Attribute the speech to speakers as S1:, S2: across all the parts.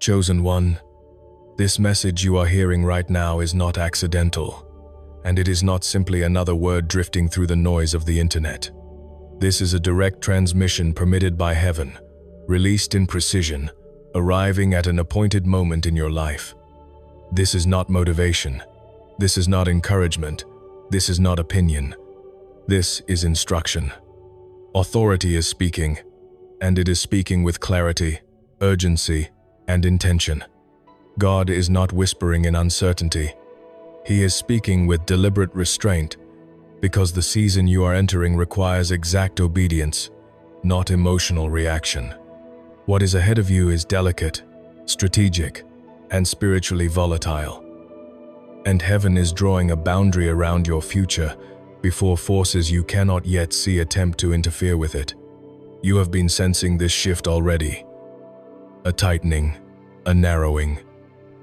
S1: Chosen one, this message you are hearing right now is not accidental, and it is not simply another word drifting through the noise of the internet. This is a direct transmission permitted by heaven, released in precision, arriving at an appointed moment in your life. This is not motivation. This is not encouragement. This is not opinion. This is instruction. Authority is speaking, and it is speaking with clarity, urgency, and intention. God is not whispering in uncertainty. He is speaking with deliberate restraint, because the season you are entering requires exact obedience, not emotional reaction. What is ahead of you is delicate, strategic, and spiritually volatile. And heaven is drawing a boundary around your future before forces you cannot yet see attempt to interfere with it. You have been sensing this shift already. A tightening, a narrowing,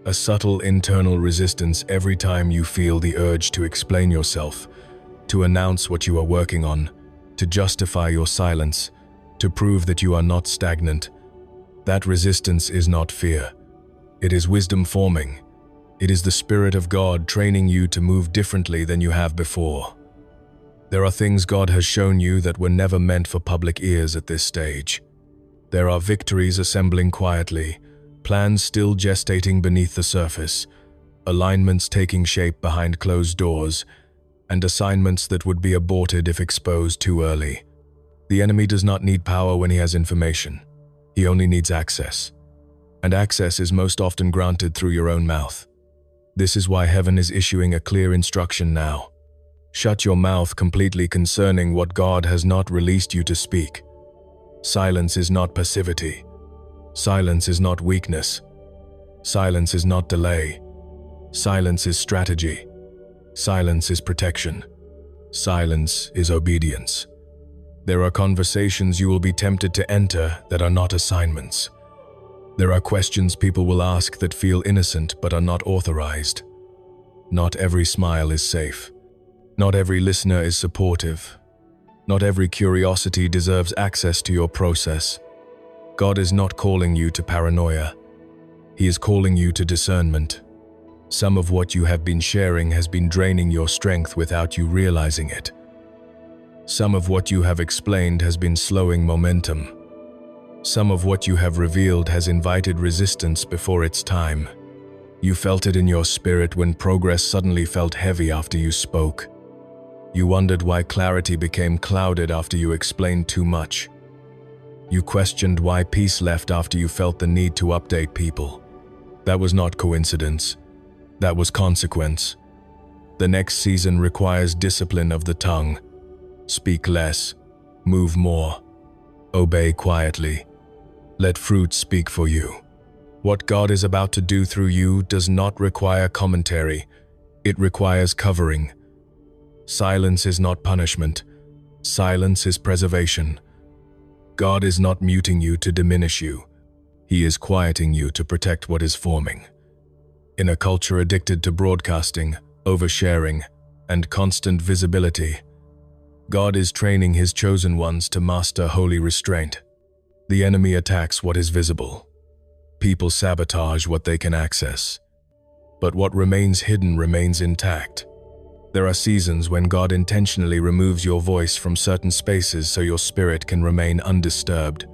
S1: a subtle internal resistance every time you feel the urge to explain yourself, to announce what you are working on, to justify your silence, to prove that you are not stagnant. That resistance is not fear. It is wisdom forming. It is the Spirit of God training you to move differently than you have before. There are things God has shown you that were never meant for public ears at this stage. There are victories assembling quietly, plans still gestating beneath the surface, alignments taking shape behind closed doors, and assignments that would be aborted if exposed too early. The enemy does not need power when he has information. He only needs access. And access is most often granted through your own mouth. This is why heaven is issuing a clear instruction now. Shut your mouth completely concerning what God has not released you to speak. Silence is not passivity. Silence is not weakness. Silence is not delay. Silence is strategy. Silence is protection. Silence is obedience. There are conversations you will be tempted to enter that are not assignments. There are questions people will ask that feel innocent but are not authorized. Not every smile is safe. Not every listener is supportive. Not every curiosity deserves access to your process. God is not calling you to paranoia. He is calling you to discernment. Some of what you have been sharing has been draining your strength without you realizing it. Some of what you have explained has been slowing momentum. Some of what you have revealed has invited resistance before its time. You felt it in your spirit when progress suddenly felt heavy after you spoke. You wondered why clarity became clouded after you explained too much. You questioned why peace left after you felt the need to update people. That was not coincidence. That was consequence. The next season requires discipline of the tongue. Speak less. Move more. Obey quietly. Let fruit speak for you. What God is about to do through you does not require commentary. It requires covering. Silence is not punishment. Silence is preservation. God is not muting you to diminish you. He is quieting you to protect what is forming. In a culture addicted to broadcasting, oversharing, and constant visibility, God is training His chosen ones to master holy restraint. The enemy attacks what is visible. People sabotage what they can access. But what remains hidden remains intact. There are seasons when God intentionally removes your voice from certain spaces so your spirit can remain undisturbed.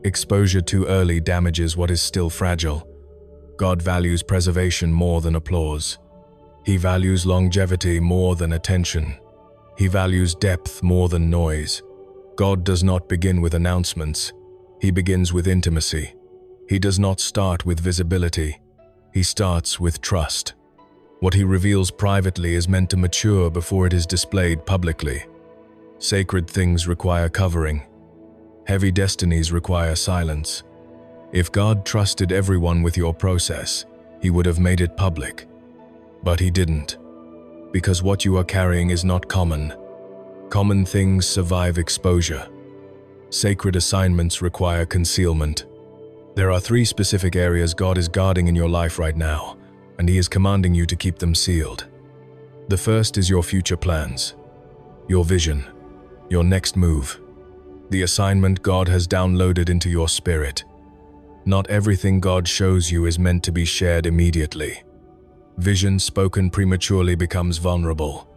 S1: Exposure too early damages what is still fragile. God values preservation more than applause. He values longevity more than attention. He values depth more than noise. God does not begin with announcements. He begins with intimacy. He does not start with visibility. He starts with trust. What He reveals privately is meant to mature before it is displayed publicly. Sacred things require covering. Heavy destinies require silence. If God trusted everyone with your process, He would have made it public. But He didn't. Because what you are carrying is not common. Common things survive exposure. Sacred assignments require concealment. There are 3 specific areas God is guarding in your life right now, and He is commanding you to keep them sealed. The first is your future plans, your vision, your next move, the assignment God has downloaded into your spirit. Not everything God shows you is meant to be shared immediately. Vision spoken prematurely becomes vulnerable.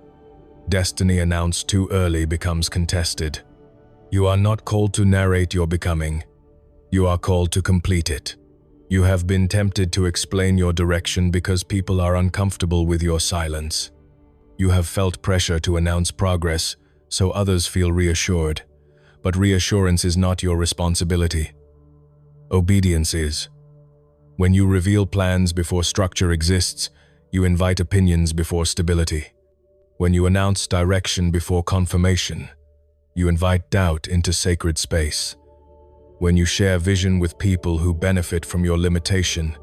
S1: Destiny announced too early becomes contested. You are not called to narrate your becoming. You are called to complete it. You have been tempted to explain your direction because people are uncomfortable with your silence. You have felt pressure to announce progress so others feel reassured. But reassurance is not your responsibility. Obedience is. When you reveal plans before structure exists, you invite opinions before stability. When you announce direction before confirmation, you invite doubt into sacred space. When you share vision with people who benefit from your limitation,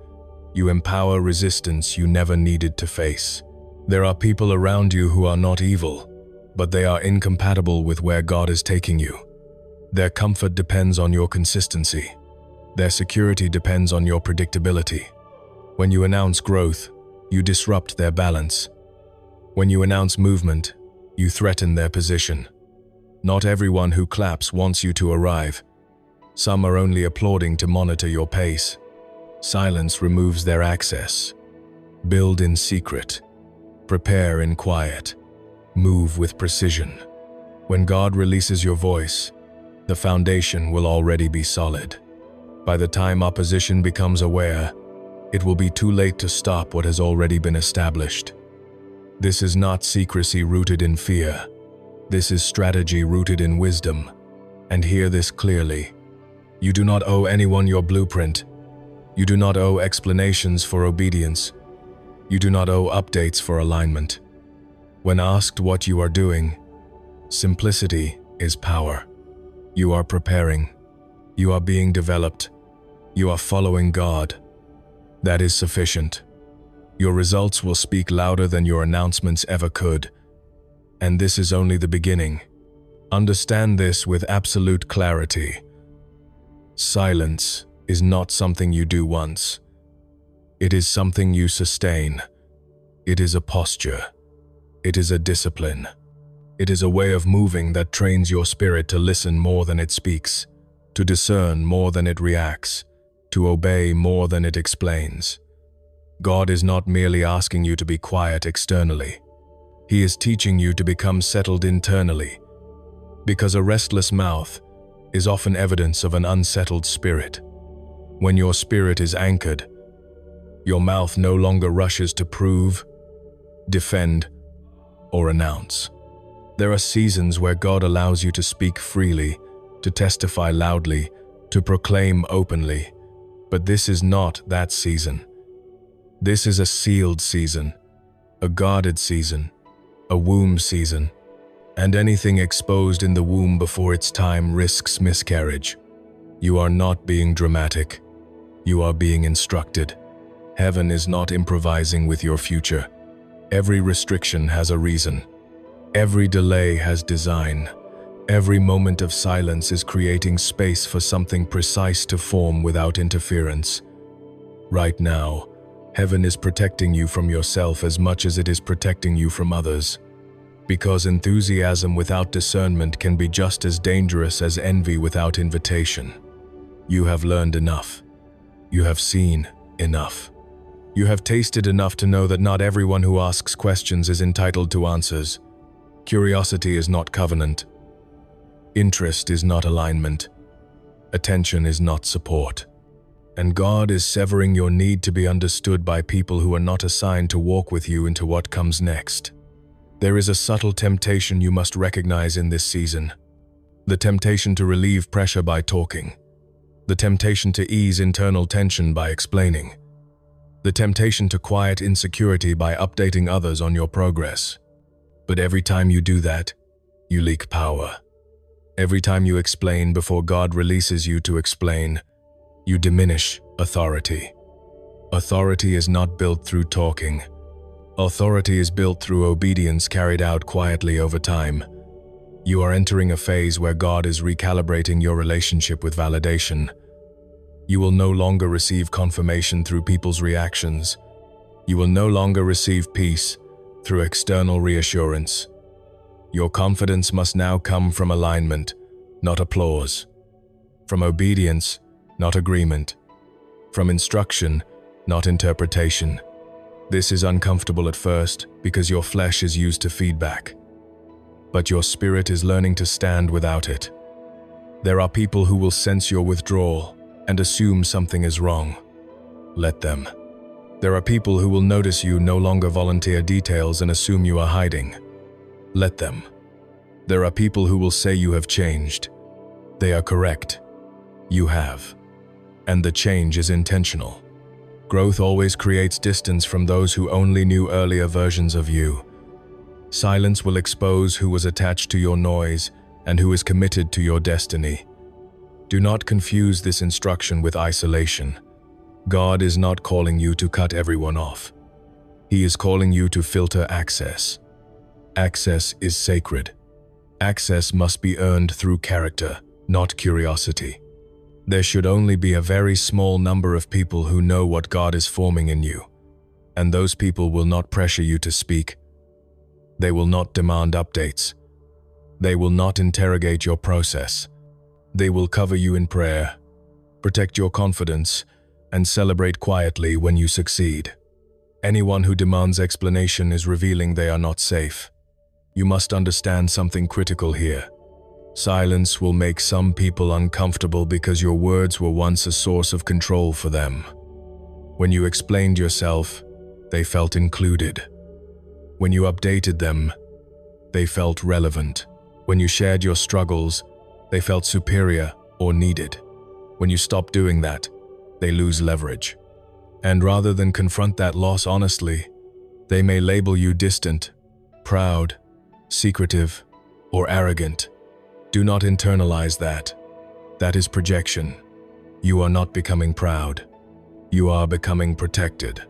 S1: you empower resistance you never needed to face. There are people around you who are not evil, but they are incompatible with where God is taking you. Their comfort depends on your consistency. Their security depends on your predictability. When you announce growth, you disrupt their balance. When you announce movement, you threaten their position. Not everyone who claps wants you to arrive. Some are only applauding to monitor your pace. Silence removes their access. Build in secret. Prepare in quiet. Move with precision. When God releases your voice, the foundation will already be solid. By the time opposition becomes aware, it will be too late to stop what has already been established. This is not secrecy rooted in fear. This is strategy rooted in wisdom. And hear this clearly. You do not owe anyone your blueprint. You do not owe explanations for obedience. You do not owe updates for alignment. When asked what you are doing, simplicity is power. You are preparing. You are being developed. You are following God. That is sufficient. Your results will speak louder than your announcements ever could. And this is only the beginning. Understand this with absolute clarity. Silence is not something you do once. It is something you sustain. It is a posture. It is a discipline. It is a way of moving that trains your spirit to listen more than it speaks, to discern more than it reacts, to obey more than it explains. God is not merely asking you to be quiet externally. He is teaching you to become settled internally, because a restless mouth is often evidence of an unsettled spirit. When your spirit is anchored, your mouth no longer rushes to prove, defend, or announce. There are seasons where God allows you to speak freely, to testify loudly, to proclaim openly. But this is not that season. This is a sealed season, a guarded season, a womb season. And anything exposed in the womb before its time risks miscarriage. You are not being dramatic. You are being instructed. Heaven is not improvising with your future. Every restriction has a reason. Every delay has design. Every moment of silence is creating space for something precise to form without interference. Right now, heaven is protecting you from yourself as much as it is protecting you from others. Because enthusiasm without discernment can be just as dangerous as envy without invitation. You have learned enough. You have seen enough. You have tasted enough to know that not everyone who asks questions is entitled to answers. Curiosity is not covenant. Interest is not alignment. Attention is not support. And God is severing your need to be understood by people who are not assigned to walk with you into what comes next. There is a subtle temptation you must recognize in this season. The temptation to relieve pressure by talking. The temptation to ease internal tension by explaining. The temptation to quiet insecurity by updating others on your progress. But every time you do that, you leak power. Every time you explain before God releases you to explain, you diminish authority. Authority is not built through talking. Authority is built through obedience carried out quietly over time. You are entering a phase where God is recalibrating your relationship with validation. You will no longer receive confirmation through people's reactions. You will no longer receive peace through external reassurance. Your confidence must now come from alignment, not applause. From obedience, not agreement. from instruction, not interpretation. This is uncomfortable at first because your flesh is used to feedback. But your spirit is learning to stand without it. There are people who will sense your withdrawal and assume something is wrong. Let them. There are people who will notice you no longer volunteer details and assume you are hiding. Let them. There are people who will say you have changed. They are correct. You have. And the change is intentional. Growth always creates distance from those who only knew earlier versions of you. Silence will expose who was attached to your noise and who is committed to your destiny. Do not confuse this instruction with isolation. God is not calling you to cut everyone off. He is calling you to filter access. Access is sacred. Access must be earned through character, not curiosity. There should only be a very small number of people who know what God is forming in you, and those people will not pressure you to speak. They will not demand updates. They will not interrogate your process. They will cover you in prayer, protect your confidence, and celebrate quietly when you succeed. Anyone who demands explanation is revealing they are not safe. You must understand something critical here. Silence will make some people uncomfortable because your words were once a source of control for them. When you explained yourself, they felt included. When you updated them, they felt relevant. When you shared your struggles, they felt superior or needed. When you stop doing that, they lose leverage. And rather than confront that loss honestly, they may label you distant, proud, secretive, or arrogant. Do not internalize that. That is projection. You are not becoming proud. You are becoming protected.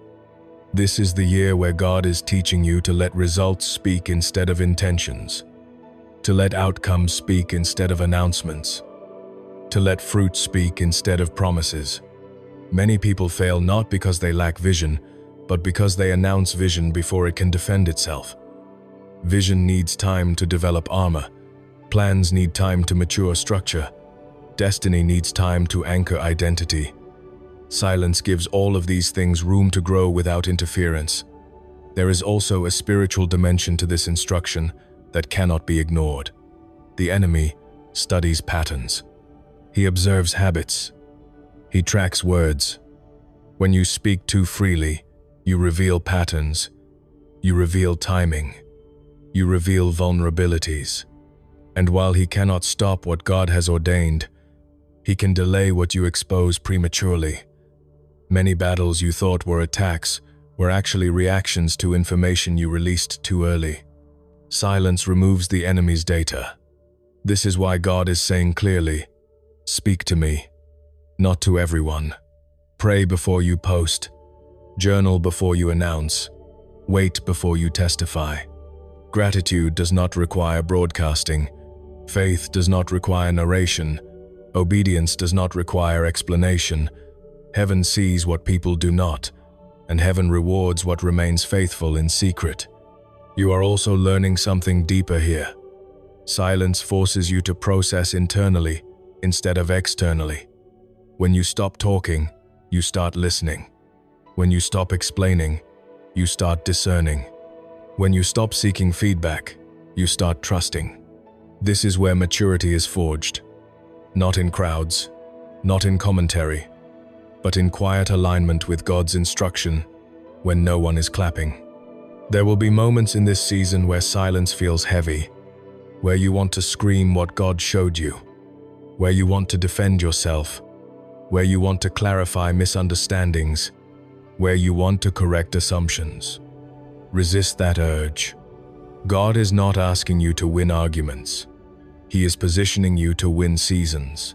S1: This is the year where God is teaching you to let results speak instead of intentions, to let outcomes speak instead of announcements, to let fruit speak instead of promises. Many people fail not because they lack vision, but because they announce vision before it can defend itself. Vision needs time to develop armor. Plans need time to mature structure. Destiny needs time to anchor identity. Silence gives all of these things room to grow without interference. There is also a spiritual dimension to this instruction that cannot be ignored. The enemy studies patterns. He observes habits. He tracks words. When you speak too freely, you reveal patterns. You reveal timing. You reveal vulnerabilities. And while he cannot stop what God has ordained, he can delay what you expose prematurely. Many battles you thought were attacks were actually reactions to information you released too early. Silence removes the enemy's data. This is why God is saying clearly, "Speak to me, not to everyone. Pray before you post. Journal before you announce. Wait before you testify." Gratitude does not require broadcasting. Faith does not require narration. Obedience does not require explanation. Heaven sees what people do not, and heaven rewards what remains faithful in secret. You are also learning something deeper here. Silence forces you to process internally instead of externally. When you stop talking, you start listening. When you stop explaining, you start discerning. When you stop seeking feedback, you start trusting. This is where maturity is forged. Not in crowds, not in commentary, but in quiet alignment with God's instruction when no one is clapping. There will be moments in this season where silence feels heavy, where you want to scream what God showed you, where you want to defend yourself, where you want to clarify misunderstandings, where you want to correct assumptions. Resist that urge. God is not asking you to win arguments. He is positioning you to win seasons.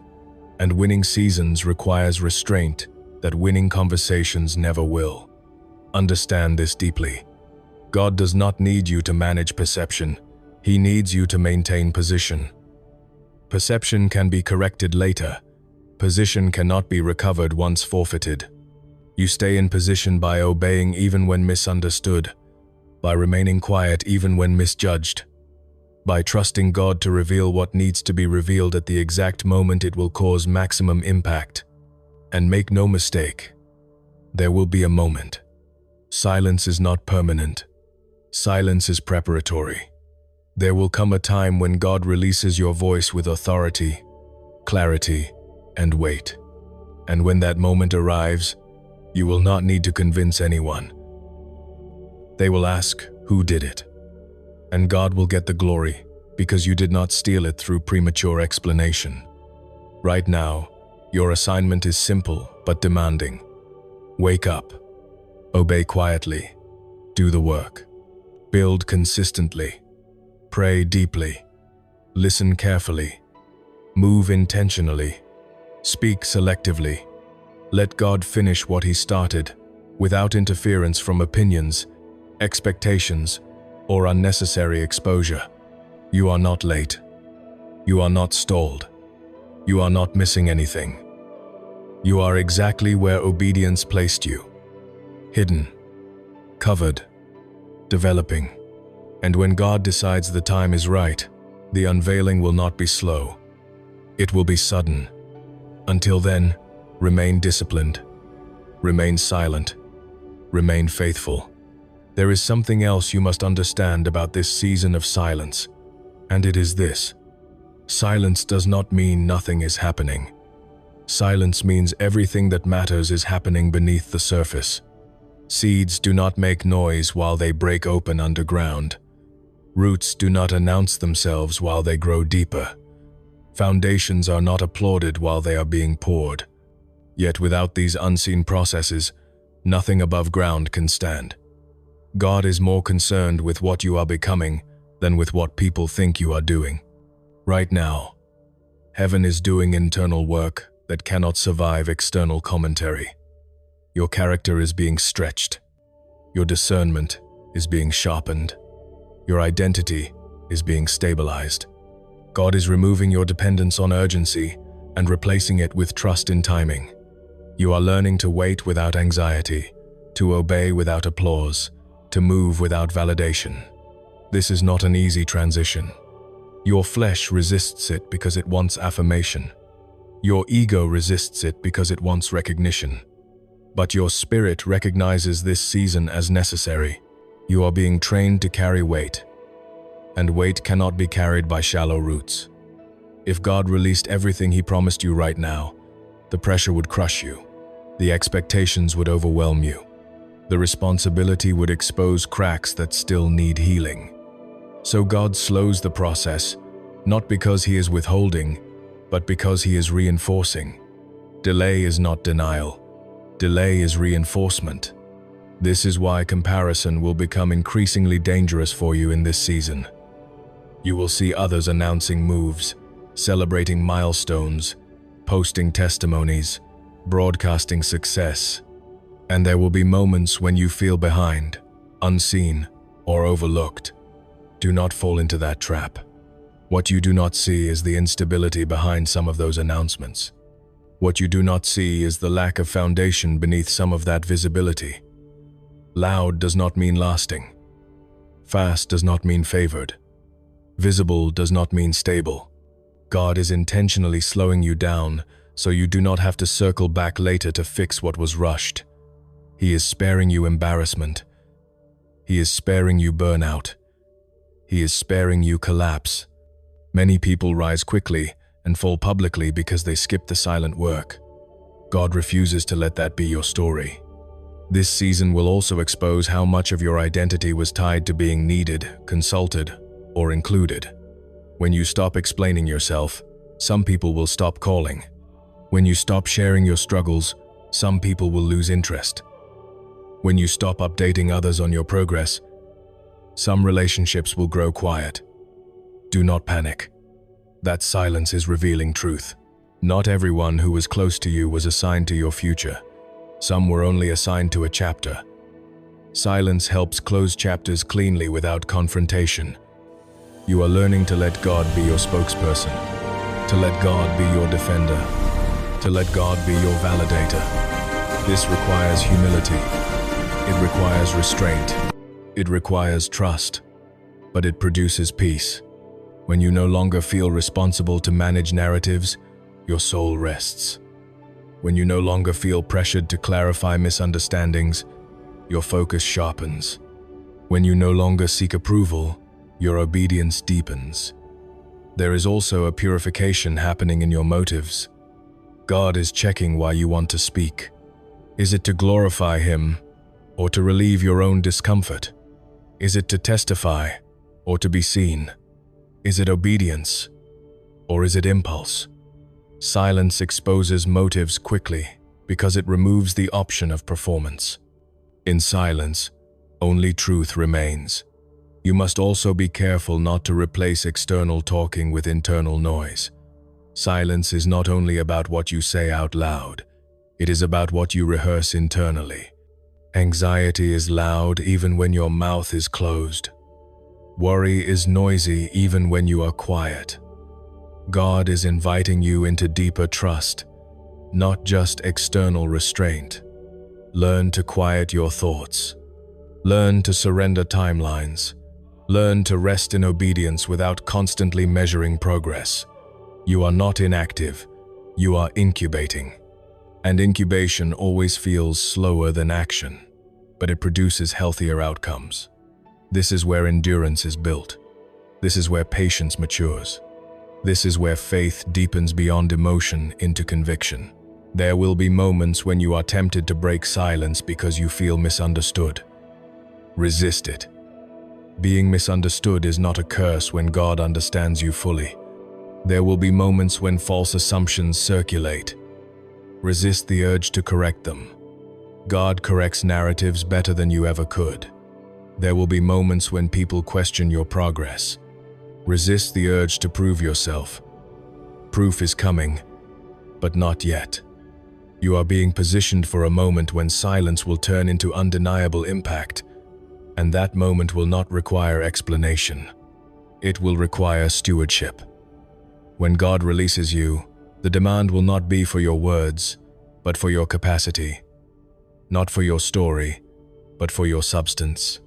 S1: And winning seasons requires restraint that winning conversations never will. Understand this deeply. God does not need you to manage perception. He needs you to maintain position. Perception can be corrected later. Position cannot be recovered once forfeited. You stay in position by obeying even when misunderstood, by remaining quiet even when misjudged, by trusting God to reveal what needs to be revealed at the exact moment it will cause maximum impact. And make no mistake, There will be a moment. Silence is not permanent. Silence is preparatory. There will come a time when God releases your voice with authority, clarity, and weight. And when that moment arrives, you will not need to convince anyone. They will ask, "Who did it?" And God will get the glory, because you did not steal it through premature explanation. Right now, your assignment is simple but demanding. Wake up. Obey quietly. Do the work. Build consistently. Pray deeply. Listen carefully. Move intentionally. Speak selectively. Let God finish what He started, without interference from opinions, expectations, or unnecessary exposure. You are not late. You are not stalled. You are not missing anything. You are exactly where obedience placed you. Hidden, covered, developing. And when God decides the time is right, the unveiling will not be slow. It will be sudden. Until then, remain disciplined. Remain silent. Remain faithful. There is something else you must understand about this season of silence, and it is this. Silence does not mean nothing is happening. Silence means everything that matters is happening beneath the surface. Seeds do not make noise while they break open underground. Roots do not announce themselves while they grow deeper. Foundations are not applauded while they are being poured. Yet without these unseen processes, nothing above ground can stand. God is more concerned with what you are becoming than with what people think you are doing. Right now, heaven is doing internal work that cannot survive external commentary. Your character is being stretched. Your discernment is being sharpened. Your identity is being stabilized. God is removing your dependence on urgency and replacing it with trust in timing. You are learning to wait without anxiety, to obey without applause, to move without validation. This is not an easy transition. Your flesh resists it because it wants affirmation. Your ego resists it because it wants recognition. But your spirit recognizes this season as necessary. You are being trained to carry weight, and weight cannot be carried by shallow roots. If God released everything He promised you right now, the pressure would crush you. The expectations would overwhelm you. The responsibility would expose cracks that still need healing. So God slows the process, not because He is withholding, but because He is reinforcing. Delay is not denial. Delay is reinforcement. This is why comparison will become increasingly dangerous for you in this season. You will see others announcing moves, celebrating milestones, posting testimonies, broadcasting success. And there will be moments when you feel behind, unseen, or overlooked. Do not fall into that trap. What you do not see is the instability behind some of those announcements. What you do not see is the lack of foundation beneath some of that visibility. Loud does not mean lasting. Fast does not mean favored. Visible does not mean stable. God is intentionally slowing you down so you do not have to circle back later to fix what was rushed. He is sparing you embarrassment. He is sparing you burnout. He is sparing you collapse. Many people rise quickly and fall publicly because they skip the silent work. God refuses to let that be your story. This season will also expose how much of your identity was tied to being needed, consulted, or included. When you stop explaining yourself, some people will stop calling. When you stop sharing your struggles, some people will lose interest. When you stop updating others on your progress, some relationships will grow quiet. Do not panic. That silence is revealing truth. Not everyone who was close to you was assigned to your future. Some were only assigned to a chapter. Silence helps close chapters cleanly without confrontation. You are learning to let God be your spokesperson, to let God be your defender, to let God be your validator. This requires humility. It requires restraint. It requires trust, but it produces peace. When you no longer feel responsible to manage narratives, your soul rests. when you no longer feel pressured to clarify misunderstandings, your focus sharpens. When you no longer seek approval, your obedience deepens. There is also a purification happening in your motives. God is checking why you want to speak. Is it to glorify Him, or to relieve your own discomfort? Is it to testify, or to be seen? Is it obedience, or is it impulse? Silence exposes motives quickly because it removes the option of performance. In silence, only truth remains. You must also be careful not to replace external talking with internal noise. Silence is not only about what you say out loud, it is about what you rehearse internally. Anxiety is loud even when your mouth is closed. Worry is noisy even when you are quiet. God is inviting you into deeper trust, not just external restraint. Learn to quiet your thoughts. Learn to surrender timelines. Learn to rest in obedience without constantly measuring progress. You are not inactive, you are incubating. And incubation always feels slower than action, but it produces healthier outcomes. This is where endurance is built. This is where patience matures. This is where faith deepens beyond emotion into conviction. There will be moments when you are tempted to break silence because you feel misunderstood. Resist it. Being misunderstood is not a curse when God understands you fully. There will be moments when false assumptions circulate. Resist the urge to correct them. God corrects narratives better than you ever could. There will be moments when people question your progress. Resist the urge to prove yourself. Proof is coming, but not yet. You are being positioned for a moment when silence will turn into undeniable impact, and that moment will not require explanation. It will require stewardship. When God releases you, the demand will not be for your words, but for your capacity. Not for your story, but for your substance.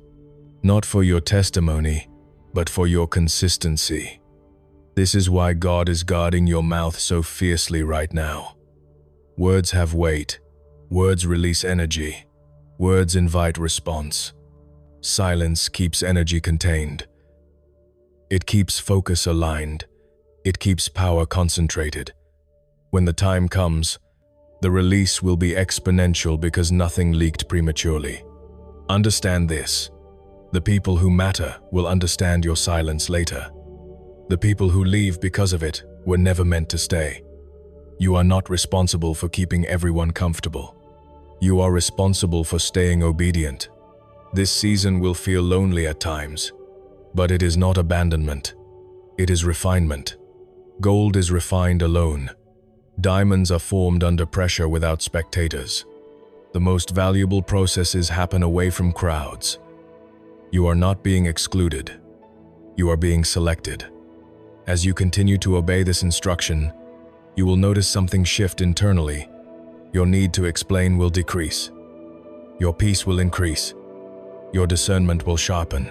S1: Not for your testimony, but for your consistency. This is why God is guarding your mouth so fiercely right now. Words have weight. Words release energy. Words invite response. Silence keeps energy contained. It keeps focus aligned. It keeps power concentrated. When the time comes, the release will be exponential because nothing leaked prematurely. Understand this. The people who matter will understand your silence later. The people who leave because of it were never meant to stay. You are not responsible for keeping everyone comfortable. You are responsible for staying obedient. This season will feel lonely at times, but it is not abandonment. It is refinement. Gold is refined alone. Diamonds are formed under pressure without spectators. The most valuable processes happen away from crowds. You are not being excluded. You are being selected. As you continue to obey this instruction, you will notice something shift internally. Your need to explain will decrease. Your peace will increase. Your discernment will sharpen.